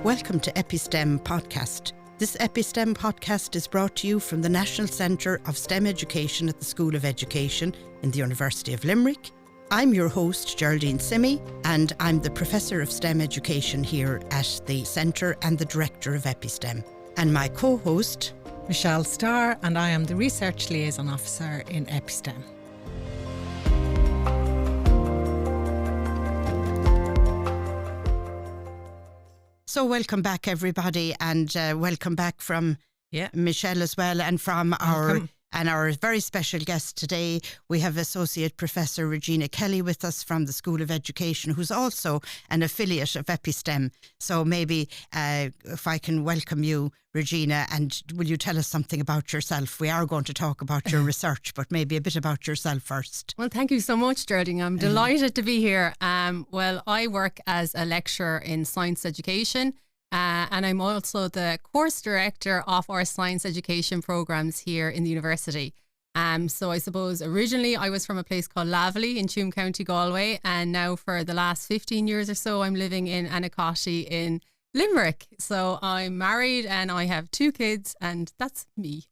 Welcome to EPI-STEM podcast. This EPI-STEM podcast is brought to you from the National Centre of STEM Education at the School of Education in the University of Limerick. I'm your host, Geraldine Simi, and I'm the Professor of STEM Education here at the Centre and the Director of EPI-STEM. And my co-host, Michelle Starr, and I am the Research Liaison Officer in EPI-STEM. So welcome back, everybody, and welcome back from Michelle as well, and from our very special guest today. We have Associate Professor Regina Kelly with us from the School of Education, who's also an affiliate of EPI-STEM. So maybe if I can welcome you, Regina, and will you tell us something about yourself? We are going to talk about your research, but maybe a bit about yourself first. Well, thank you so much, Geraldine. I'm delighted to be here. Well, I work as a lecturer in science education, and I'm also the course director of our science education programs here in the university. So I suppose originally I was from a place called Laverley in Tuam County, Galway, and now for the last 15 years or so I'm living in Anacosty in Limerick. So I'm married and I have 2 kids, and that's me.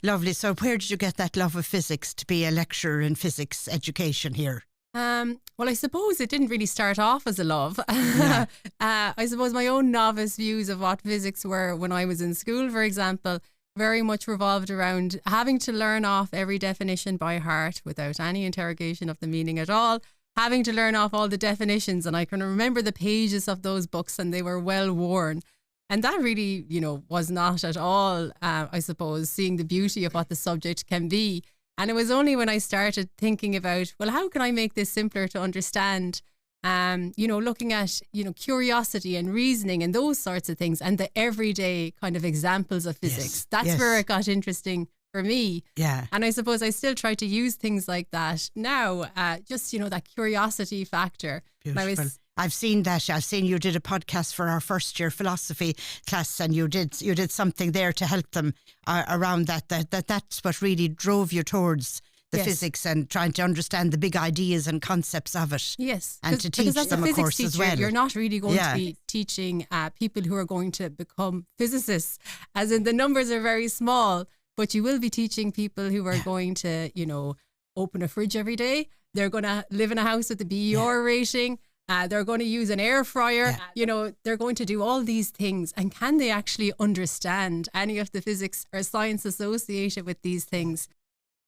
Lovely. So where did you get that love of physics to be a lecturer in physics education here? Well, I suppose it didn't really start off as a love. I suppose my own novice views of what physics were when I was in school, for example, very much revolved around having to learn off every definition by heart without any interrogation of the meaning at all, having to learn off all the definitions. And I can remember the pages of those books, and they were well worn. And that really, was not at all, I suppose, seeing the beauty of what the subject can be. And it was only when I started thinking about, well, how can I make this simpler to understand? Looking at, curiosity and reasoning and those sorts of things, and the everyday kind of examples of physics. That's where it got interesting for me. Yeah. And I suppose I still try to use things like that now, just, that curiosity factor. Beautiful. I've seen that. I've seen you did a podcast for our first year philosophy class, and you did something there to help them around that. That's what really drove you towards the physics and trying to understand the big ideas and concepts of it. Yes. And to teach them, of course, teacher, as well. You're not really going to be teaching people who are going to become physicists, as in the numbers are very small, but you will be teaching people who are going to, open a fridge every day. They're going to live in a house with a BER rating. They're going to use an air fryer. They're going to do all these things. And can they actually understand any of the physics or science associated with these things?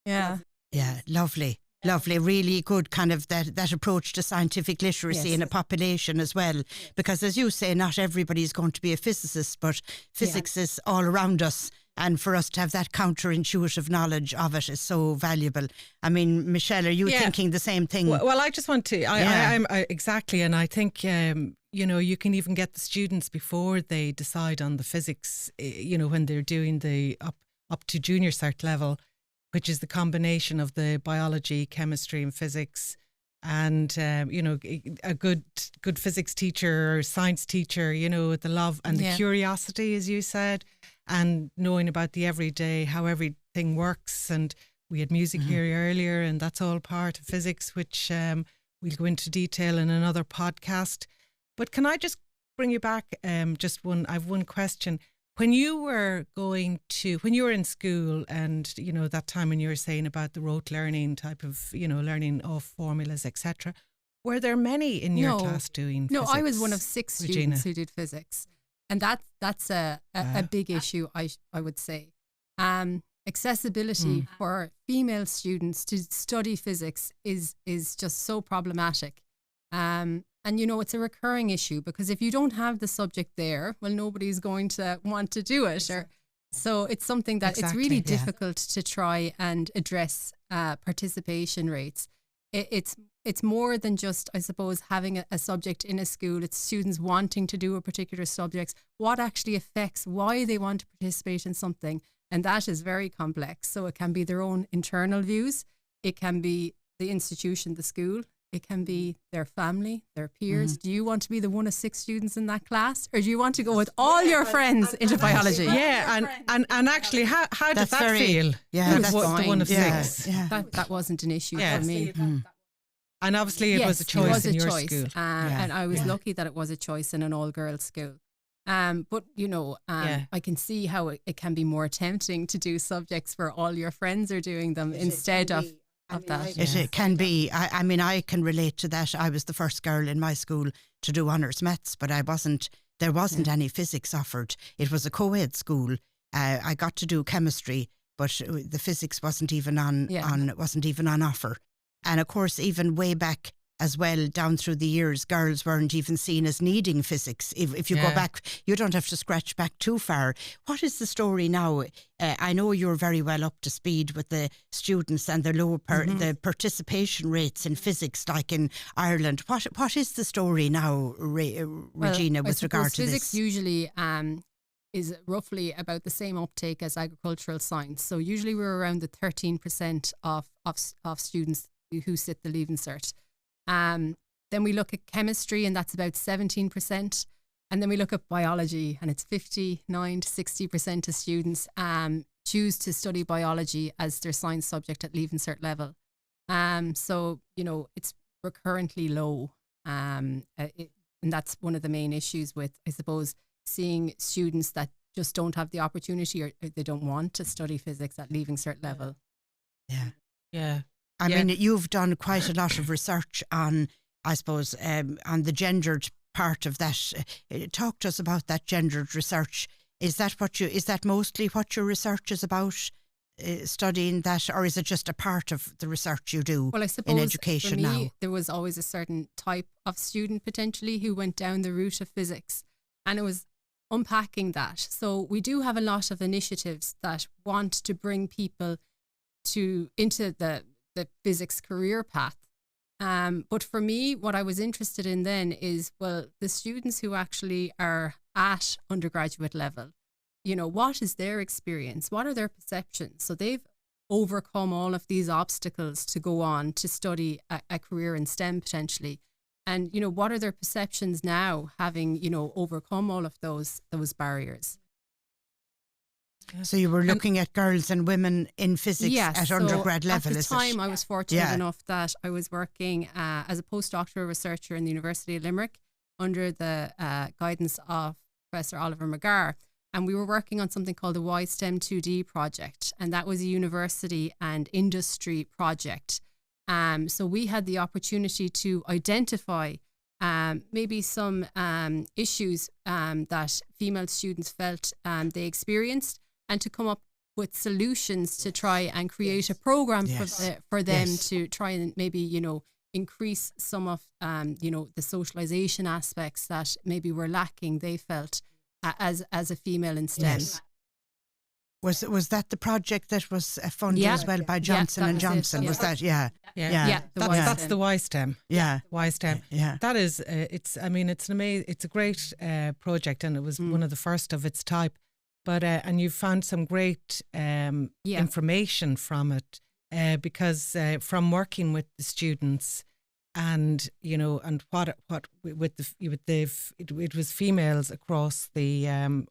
Yeah. Yeah, lovely. Lovely, really good kind of that approach to scientific literacy in a population as well. Because as you say, not everybody's going to be a physicist, but physics is all around us. And for us to have that counterintuitive knowledge of it is so valuable. I mean, Michelle, are you thinking the same thing? Well, I just want to, I'm exactly. And I think, you can even get the students before they decide on the physics, when they're doing the up to junior cert level, which is the combination of the biology, chemistry and physics. And, a good physics teacher or science teacher, the love and the curiosity, as you said, and knowing about the everyday, how everything works. And we had music here earlier, and that's all part of physics, which we'll go into detail in another podcast. But can I just bring you back? I have one question. When you were in school, and that time when you were saying about the rote learning type of learning of formulas, etc., were there many in your class doing physics? No, I was one of 6 Regina? students who did physics, and that's a big issue. I would say accessibility for female students to study physics is just so problematic. And, it's a recurring issue, because if you don't have the subject there, well, nobody's going to want to do it. So it's something that it's really difficult to try and address participation rates. It's more than just, I suppose, having a subject in a school. It's students wanting to do a particular subject, what actually affects why they want to participate in something. And that is very complex. So it can be their own internal views. It can be the institution, the school. It can be their family, their peers. Do you want to be the one of 6 students in that class, or do you want to go with all your friends into biology? Yeah, and actually, how does that feel? Yeah, that's the fine. one of 6. Yeah. That wasn't an issue for me. And obviously, it was a choice in your choice. school. And I was lucky that it was a choice in an all-girls school. But, I can see how it can be more tempting to do subjects where all your friends are doing them instead of that. It can be. I mean, I can relate to that. I was the first girl in my school to do honours maths, but there wasn't any physics offered. It was a co-ed school. I got to do chemistry, but the physics wasn't even on offer. And of course, even way back as well, down through the years, girls weren't even seen as needing physics. If you go back, you don't have to scratch back too far. What is the story now? I know you're very well up to speed with the students and the low the participation rates in physics, like in Ireland. What is the story now, Regina, with regard to physics? This? Usually is roughly about the same uptake as agricultural science. So usually we're around the 13% of students who sit the Leaving Cert. Then we look at chemistry, and that's about 17%. And then we look at biology, and it's 59 to 60% of students choose to study biology as their science subject at Leaving Cert level. So, it's recurrently low. And that's one of the main issues with, I suppose, seeing students that just don't have the opportunity or they don't want to study physics at Leaving Cert level. Yeah. I mean, you've done quite a lot of research on, I suppose, on the gendered part of that. Talk to us about that gendered research. Is that mostly what your research is about, studying that, or is it just a part of the research you do in education for me, now? There was always a certain type of student potentially who went down the route of physics, and it was unpacking that. So we do have a lot of initiatives that want to bring people into the physics career path. But for me, what I was interested in then is, the students who actually are at undergraduate level, what is their experience? What are their perceptions? So they've overcome all of these obstacles to go on to study a career in STEM potentially. And, what are their perceptions now, having, overcome all of those barriers? So you were looking at girls and women in physics at undergrad level, at the time I was fortunate enough that I was working as a postdoctoral researcher in the University of Limerick under the guidance of Professor Oliver McGarr. And we were working on something called the WiSTEM2D project. And that was a university and industry project. So we had the opportunity to identify maybe some issues that female students felt they experienced, and to come up with solutions to try and create a program for them to try and maybe, increase some of, the socialization aspects that maybe were lacking, they felt, as a female in STEM. Yes. Was that the project that was funded as well by Johnson & Johnson? Was that, That's the WiSTEM. Yeah. WiSTEM. Yeah. That is, it's a great project, and it was one of the first of its type. But and you found some great information from it, because from working with the students, and and what with it was females across the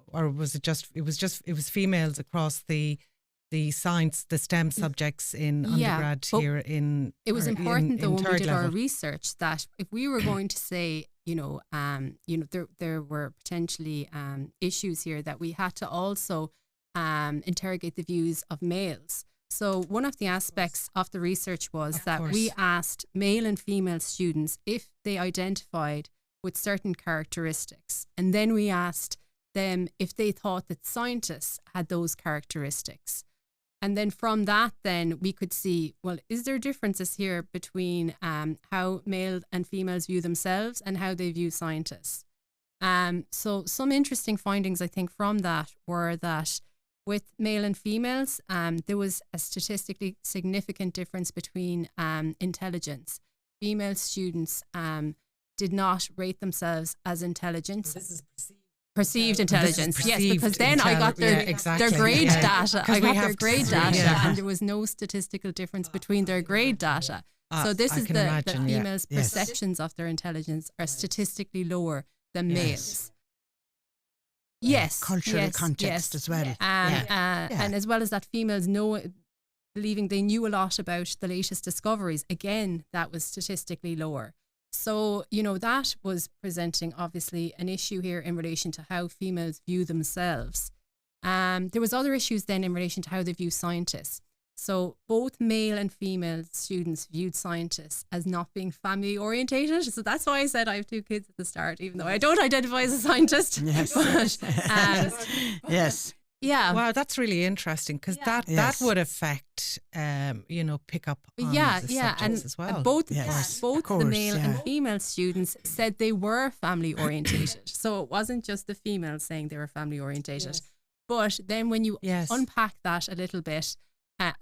or was it was females across the science, the STEM subjects in undergrad here in. It was important though, when we did level. our research, that if we were going to say, there were potentially issues here, that we had to also interrogate the views of males. So one of the aspects of the research was that we asked male and female students if they identified with certain characteristics. And then we asked them if they thought that scientists had those characteristics. And then from that, then we could see, is there differences here between how male and females view themselves and how they view scientists? So some interesting findings, I think, from that were that with male and females, there was a statistically significant difference between intelligence. Female students did not rate themselves as intelligent. This is perceived intelligence. Yes, because then I got their grade data. I got their grade data, and there was no statistical difference between their grade data. So this is the females' perceptions of their intelligence are statistically lower than males. Yes, cultural context as well. And as well as that, females believing they knew a lot about the latest discoveries. Again, that was statistically lower. So, that was presenting obviously an issue here in relation to how females view themselves. There was other issues then in relation to how they view scientists. So both male and female students viewed scientists as not being family orientated. So that's why I said I have 2 kids at the start, even though I don't identify as a scientist. Yes. Yes. Yeah. Wow, that's really interesting, because that would affect, pick up on the subjects as well. And both the male and female students said they were family orientated. So it wasn't just the females saying they were family orientated. Yes. But then when you unpack that a little bit,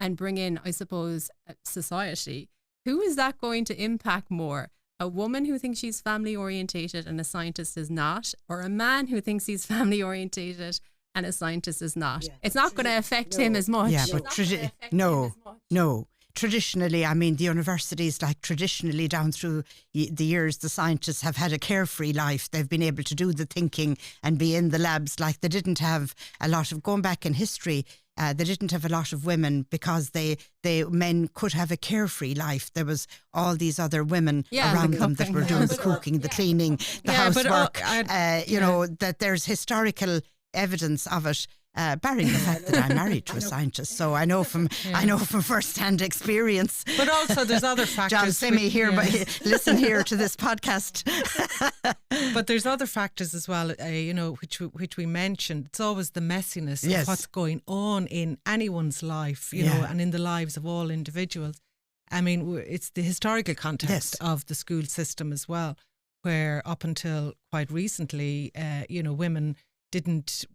and bring in, I suppose, society, who is that going to impact more? A woman who thinks she's family orientated and a scientist is not, or a man who thinks he's family orientated and a scientist is not? Yeah. It's not going to affect him as much. Yeah, but no. Traditionally, I mean, the universities, like traditionally down through the years, the scientists have had a carefree life. They've been able to do the thinking and be in the labs. Like, they didn't have a lot of, going back in history, they didn't have a lot of women because men could have a carefree life. There was all these other women around them that were doing the cooking, the cleaning, the housework. That there's historical evidence of it. Barring the fact that I'm married to a scientist, so I know from first-hand experience. But also, there's other factors. John Simi here, but listen here to this podcast. But there's other factors as well, which we mentioned. It's always the messiness of what's going on in anyone's life, know, and in the lives of all individuals. I mean, it's the historical context of the school system as well, where up until quite recently, women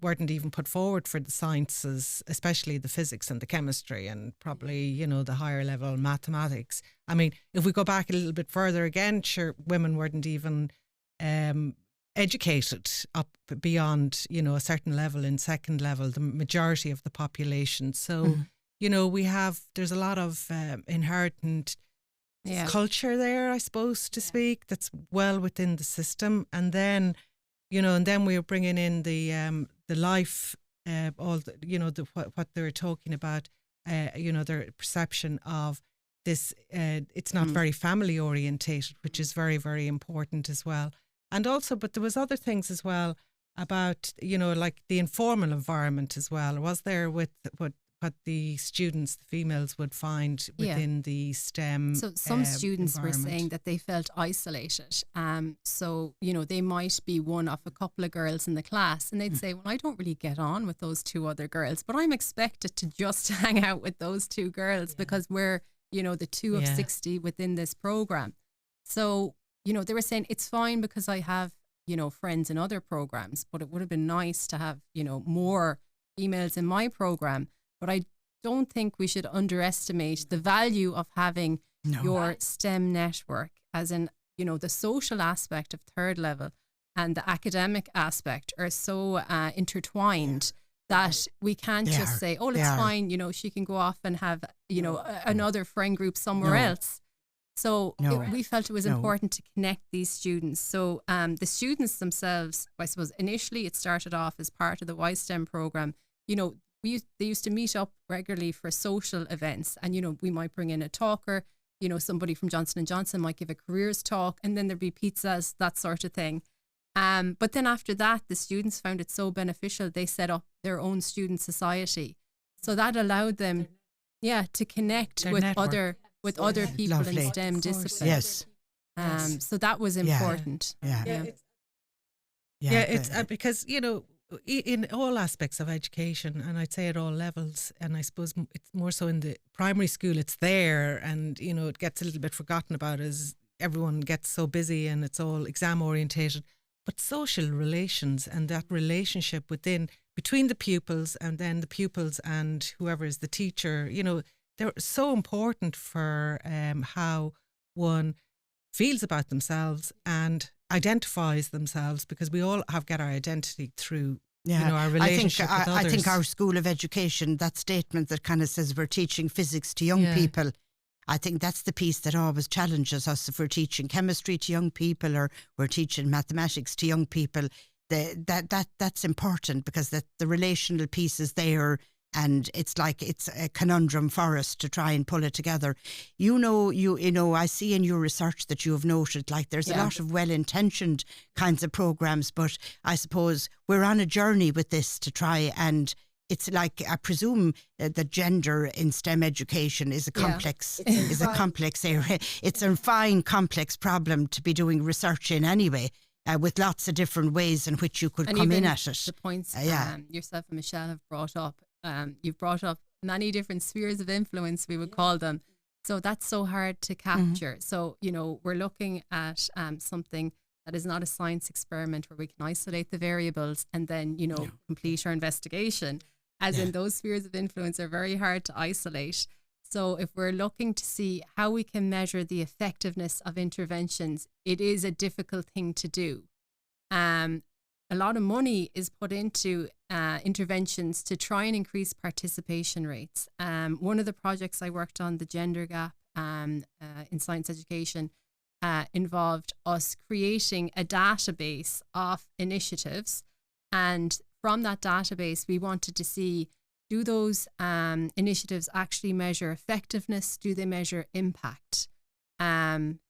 weren't even put forward for the sciences, especially the physics and the chemistry, and probably, the higher level mathematics. I mean, if we go back a little bit further again, sure, women weren't even educated up beyond, a certain level, in second level, the majority of the population. So, there's a lot of inherent culture there, I suppose, to speak, that's well within the system. And then we're bringing in the life, what they're talking about, their perception of this. It's not very family orientated, which is very, very important as well. And also, but there was other things as well about, like the informal environment as well. Was there with what the students, the females, would find within the STEM So some students were saying that they felt isolated. So, they might be one of a couple of girls in the class, and they'd say, well, I don't really get on with those 2 other girls, but I'm expected to just hang out with those 2 girls because we're, the 2 of 60 within this program. So, they were saying it's fine because I have, friends in other programs, but it would have been nice to have, more females in my program. But I don't think we should underestimate the value of having your STEM network, as in, the social aspect of third level and the academic aspect are so intertwined that we can't just say, oh, it's fine, she can go off and have, another friend group somewhere else. So we felt it was important to connect these students. So the students themselves, I suppose, initially it started off as part of the WiSTEM program, they used to meet up regularly for social events, and we might bring in a talker, somebody from Johnson & Johnson might give a careers talk, and then there'd be pizzas, that sort of thing. But then after that, the students found it so beneficial, they set up their own student society. So that allowed them to connect with other people Lovely. in STEM disciplines. Yes. So that was important. It's because in all aspects of education, and I'd say at all levels, and I suppose it's more so in the primary school, it's there, and it gets a little bit forgotten about as everyone gets so busy and it's all exam orientated. But social relations and that relationship between the pupils, and then the pupils and whoever is the teacher, they're so important for how one feels about themselves and identifies themselves, because we all get our identity through our relationship with others. I think our School of Education, that statement that kind of says we're teaching physics to young people, I think that's the piece that always challenges us. If we're teaching chemistry to young people or we're teaching mathematics to young people, that's important, because the relational piece is there And it's like it's a conundrum for us to try and pull it together. You know, I see in your research that you have noted like there's a lot of well-intentioned kinds of programs, but I suppose we're on a journey with this to try and it's like, I presume that gender in STEM education is a complex complex area. It's a fine, complex problem to be doing research in anyway, with lots of different ways in which you could come in at it. The points yourself and Michelle have brought up, you've brought up many different spheres of influence, we would call them. So that's so hard to capture. So, you know, we're looking at something that is not a science experiment where we can isolate the variables and then, you know, complete our investigation. As in those spheres of influence are very hard to isolate. So if we're looking to see how we can measure the effectiveness of interventions, it is a difficult thing to do. A lot of money is put into interventions to try and increase participation rates. One of the projects I worked on, the gender gap in science education, involved us creating a database of initiatives, and from that database, we wanted to see, do those initiatives actually measure effectiveness? Do they measure impact?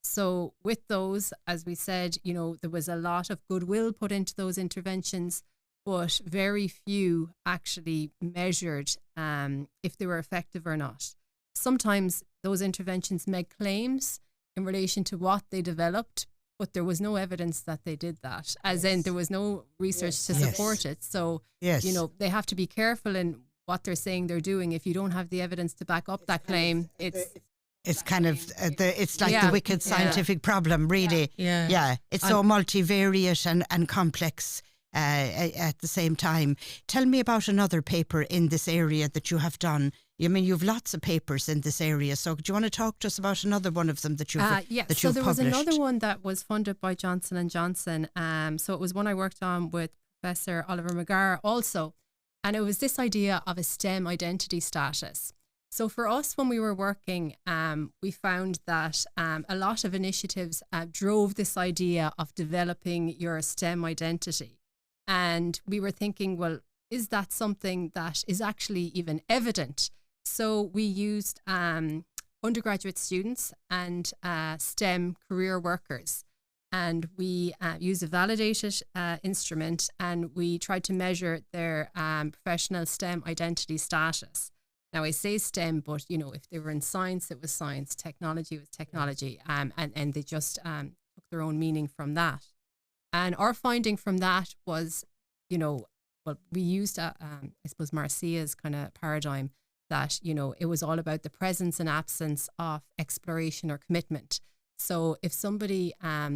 So with those, as we said, you know, there was a lot of goodwill put into those interventions, but very few actually measured if they were effective or not. Sometimes those interventions made claims in relation to what they developed, but there was no evidence that they did that, as in there was no research to support it. So, you know, they have to be careful in what they're saying they're doing. If you don't have the evidence to back up that claim, it's kind of it's like the wicked scientific problem, really. It's so multivariate and complex at the same time. Tell me about another paper in this area that you have done. I mean, you have lots of papers in this area. So do you want to talk to us about another one of them that you've published? So there was another one that was funded by Johnson & Johnson. So it was one I worked on with Professor Oliver McGarr also. And it was this idea of a STEM identity status. So for us, when we were working, we found that a lot of initiatives drove this idea of developing your STEM identity. And we were thinking, well, is that something that is actually even evident? So we used undergraduate students and STEM career workers, and we used a validated instrument, and we tried to measure their professional STEM identity status. Now, I say STEM, but, you know, if they were in science, it was science, technology was technology, and they just took their own meaning from that. And our finding from that was, you know, well, we used, I suppose, Marcia's kind of paradigm that, you know, it was all about the presence and absence of exploration or commitment. So if somebody,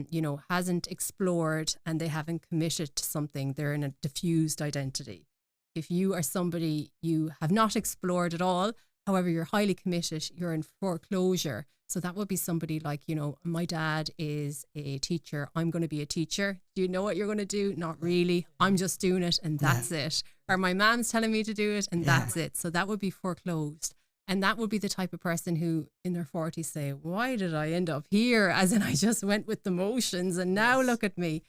you know, hasn't explored and they haven't committed to something, they're in a diffused identity. If you are somebody, you have not explored at all, however, you're highly committed, you're in foreclosure. So that would be somebody like, you know, my dad is a teacher, I'm going to be a teacher. Do you know what you're going to do? Not really. I'm just doing it and that's it. Or my mom's telling me to do it and that's it. So that would be foreclosed. And that would be the type of person who in their 40s say, why did I end up here? As in, I just went with the motions and now look at me.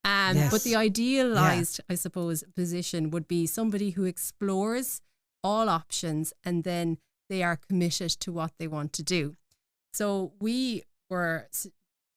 But the idealized, I suppose, position would be somebody who explores all options and then they are committed to what they want to do. So we were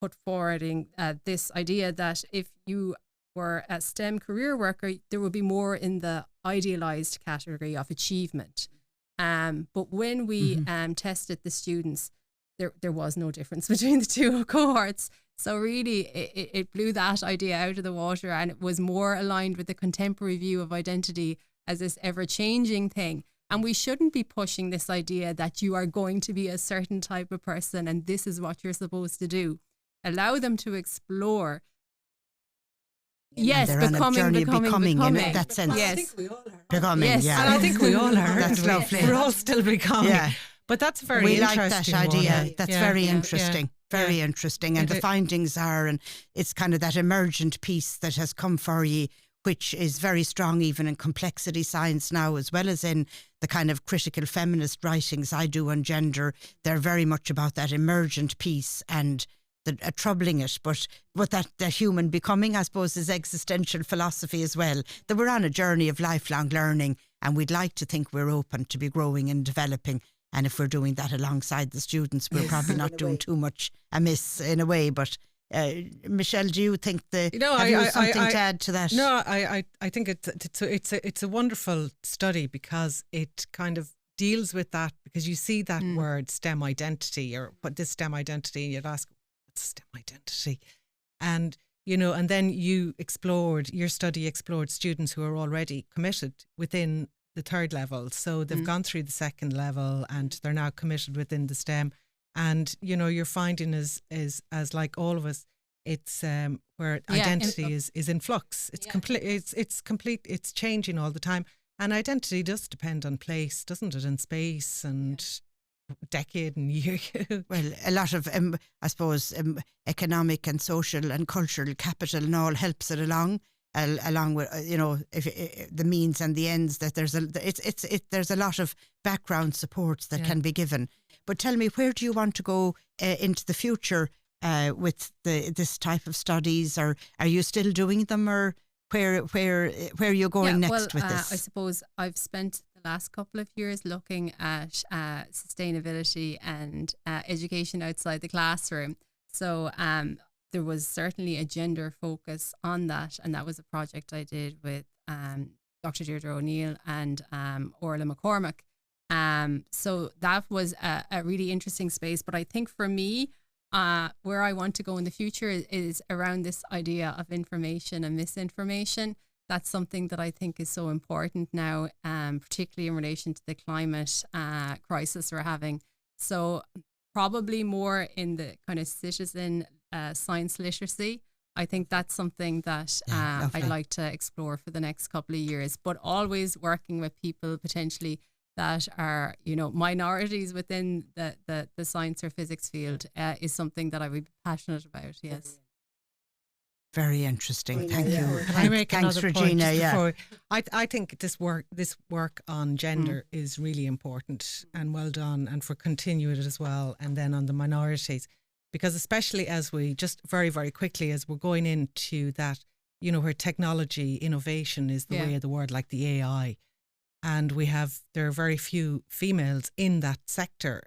put forwarding this idea that if you were a STEM career worker, there would be more in the idealized category of achievement. But when we tested the students, there was no difference between the two cohorts. So really, it blew that idea out of the water, and it was more aligned with the contemporary view of identity as this ever-changing thing. And we shouldn't be pushing this idea that you are going to be a certain type of person and this is what you're supposed to do. Allow them to explore. Yes, becoming. In that sense. Yes. I think we all are. Becoming, yes. And I think we all are. That's lovely. We're all still becoming. Yeah. But that's very interesting. We like that idea. That's very interesting. Very interesting. And the findings are, and it's kind of that emergent piece that has come for you, which is very strong even in complexity science now, as well as in the kind of critical feminist writings I do on gender. They're very much about that emergent piece and troubling it, but that human becoming, I suppose, is existential philosophy as well, that we're on a journey of lifelong learning And we'd like to think we're open to be growing and developing. And if we're doing that alongside the students, we're probably not doing too much amiss in a way. But Michelle, do you think have you something to add to that? No, I think it's a wonderful study because it kind of deals with that, because you see that word STEM identity, or what this STEM identity, and you'd ask, what's STEM identity? And and then your study explored students who are already committed within the third level. So they've gone through the second level and they're now committed within the STEM. And, your finding is like all of us, it's where identity is in flux. It's complete. It's complete. It's changing all the time. And identity does depend on place, doesn't it? And space and decade and year. Well, a lot of, I suppose, economic and social and cultural capital and all helps it along with if the means and the ends, that there's a lot of background supports that can be given. But tell me, where do you want to go into the future with this type of studies, or are you still doing them, or where are you going next with this? I suppose I've spent the last couple of years looking at sustainability and education outside the classroom. So there was certainly a gender focus on that, and that was a project I did with Dr. Deirdre O'Neill and Orla McCormack. So that was a really interesting space. But I think for me, where I want to go in the future is around this idea of information and misinformation. That's something that I think is so important now, particularly in relation to the climate crisis we're having. So probably more in the kind of citizen science literacy. I think that's something that I'd like to explore for the next couple of years, but always working with people potentially that are, minorities within the science or physics field is something that I would be passionate about, yes. Very interesting. Thank you. Can I make Thanks, another Regina. point just before? I think this work on gender is really important and well done, and for continuing it as well, and then on the minorities, because especially as we just very, very quickly, as we're going into that, where technology innovation is the way of the world, like the AI, and there are very few females in that sector.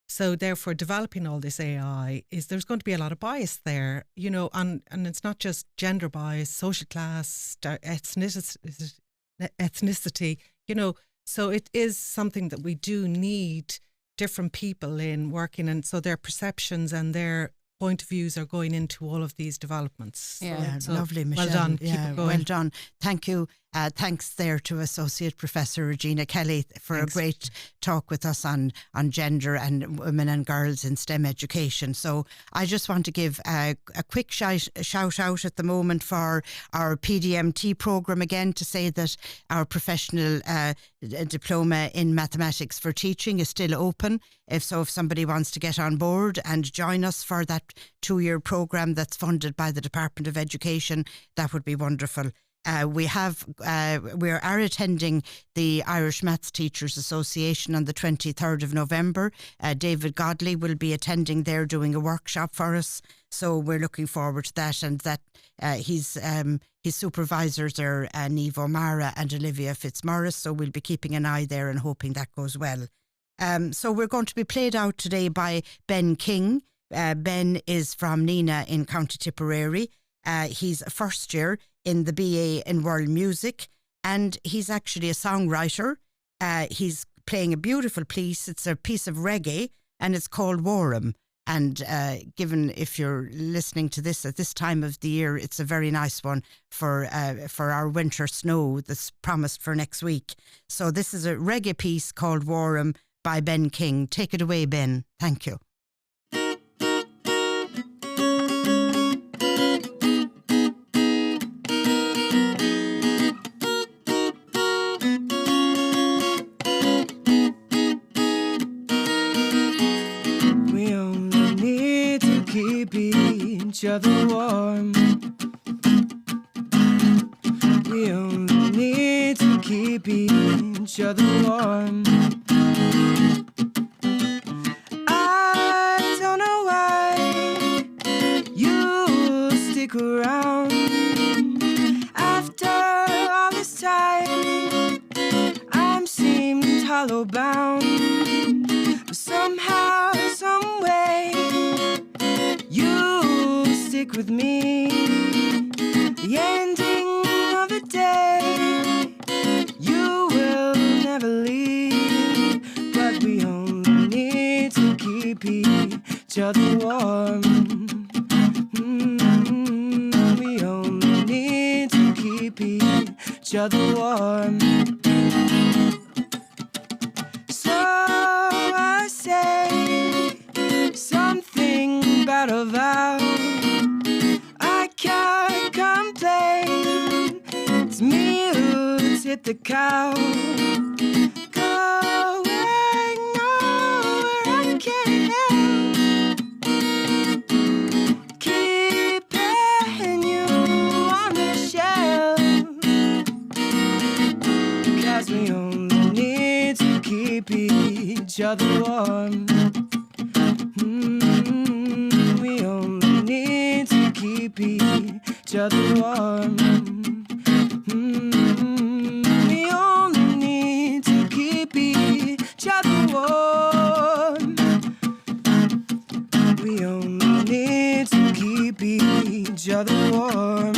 So therefore, developing all this AI there's going to be a lot of bias there, and it's not just gender bias, social class, ethnicity, so it is something that we do need different people in working, and so their perceptions and their point of views are going into all of these developments. So lovely, Michelle. Well done. Keep it going. Well done. Thank you. Thanks there to Associate Professor Regina Kelly for a great talk with us on gender and women and girls in STEM education. So I just want to give a quick shout out at the moment for our PDMT programme again, to say that our professional diploma in mathematics for teaching is still open. If somebody wants to get on board and join us for that 2-year programme that's funded by the Department of Education, that would be wonderful. We are attending the Irish Maths Teachers Association on the 23rd of November. David Godley will be attending there, doing a workshop for us. So we're looking forward to that, and that his supervisors are Niamh O'Mara and Olivia Fitzmaurice. So we'll be keeping an eye there and hoping that goes well. So we're going to be played out today by Ben King. Ben is from Nina in County Tipperary. He's a first year in the BA in World Music, and he's actually a songwriter. He's playing a beautiful piece. It's a piece of reggae, and it's called Warm. And given if you're listening to this at this time of the year, it's a very nice one for our winter snow that's promised for next week. So this is a reggae piece called Warm by Ben King. Take it away, Ben. Thank you. Each other warm. We only need to keep each other warm. I don't know why you stick around after all this time. fellow bound. But somehow, some way, you stick with me. The ending of the day, you will never leave. But we only need to keep each other warm. We only need to keep each other warm. So I say something about a vow. I can't complain. It's me who's hit the cow. Going nowhere I can't help. Keeping you on the shelf. 'Cause we only need to keep each other warm. We only need to keep each other warm. We only need to keep each other warm. We only need to keep each other warm.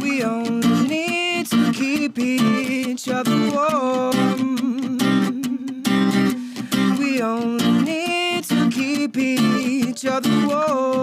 We only need to keep each other warm. We only need to keep each other warm.